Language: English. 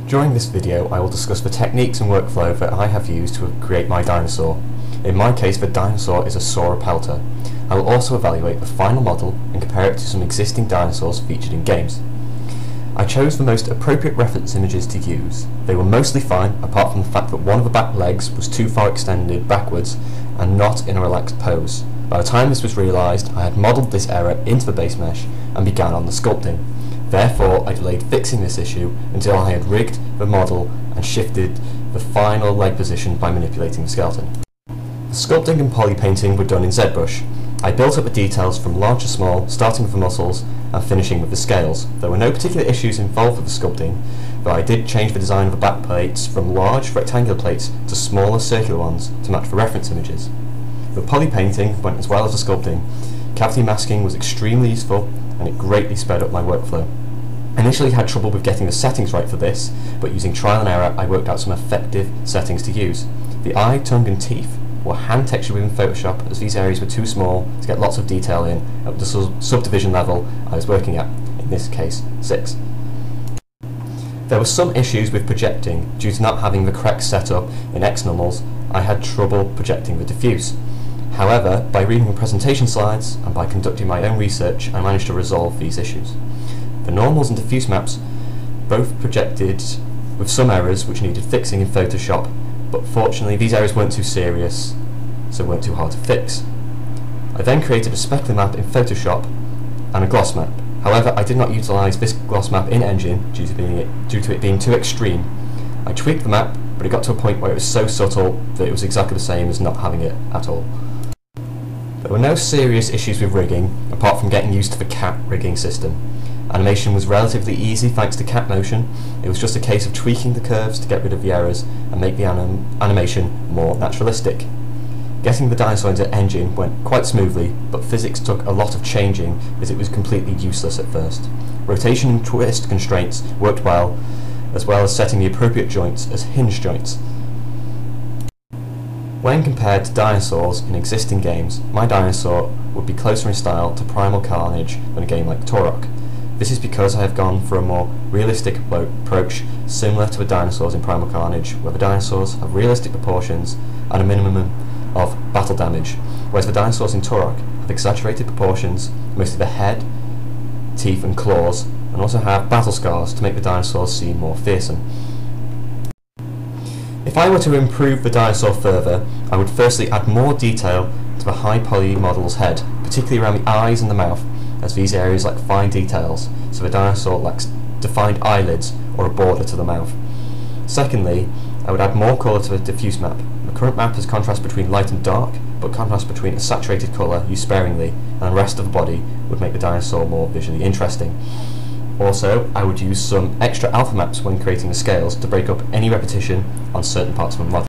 During this video I will discuss the techniques and workflow that I have used to create my dinosaur. In my case the dinosaur is a sauropelta. I will also evaluate the final model and compare it to some existing dinosaurs featured in games. I chose the most appropriate reference images to use. They were mostly fine, apart from the fact that one of the back legs was too far extended backwards and not in a relaxed pose. By the time this was realised, I had modelled this error into the base mesh and began on the sculpting. Therefore, I delayed fixing this issue until I had rigged the model and shifted the final leg position by manipulating the skeleton. The sculpting and poly painting were done in ZBrush. I built up the details from large to small, starting with the muscles and finishing with the scales. There were no particular issues involved with the sculpting, though I did change the design of the back plates from large rectangular plates to smaller circular ones to match the reference images. The poly painting went as well as the sculpting. Cavity masking was extremely useful and it greatly sped up my workflow. I initially had trouble with getting the settings right for this, but using trial and error I worked out some effective settings to use. The eye, tongue and teeth were hand textured within Photoshop, as these areas were too small to get lots of detail in at the subdivision level I was working at, in this case 6. There were some issues with projecting. Due to not having the correct setup in X normals, I had trouble projecting the diffuse. However, by reading the presentation slides and by conducting my own research, I managed to resolve these issues. The normals and diffuse maps both projected with some errors which needed fixing in Photoshop, but fortunately these errors weren't too serious, so weren't too hard to fix. I then created a specular map in Photoshop and a gloss map. However, I did not utilise this gloss map in Engine due to it being too extreme. I tweaked the map, but it got to a point where it was so subtle that it was exactly the same as not having it at all. There were no serious issues with rigging, apart from getting used to the cat rigging system. Animation was relatively easy thanks to cat motion. It was just a case of tweaking the curves to get rid of the errors and make the animation more naturalistic. Getting the dinosaur into Engine went quite smoothly, but physics took a lot of changing as it was completely useless at first. Rotation and twist constraints worked well as setting the appropriate joints as hinge joints. When compared to dinosaurs in existing games, my dinosaur would be closer in style to Primal Carnage than a game like Turok. This is because I have gone for a more realistic approach similar to the dinosaurs in Primal Carnage, where the dinosaurs have realistic proportions and a minimum of battle damage, whereas the dinosaurs in Turok have exaggerated proportions, mostly the head, teeth and claws, and also have battle scars to make the dinosaurs seem more fearsome. If I were to improve the dinosaur further, I would firstly add more detail to the high poly model's head, particularly around the eyes and the mouth, as these areas lack fine details, so the dinosaur lacks defined eyelids or a border to the mouth. Secondly, I would add more colour to the diffuse map. The current map has contrast between light and dark, but contrast between a saturated colour used sparingly and the rest of the body would make the dinosaur more visually interesting. Also, I would use some extra alpha maps when creating the scales to break up any repetition on certain parts of the model.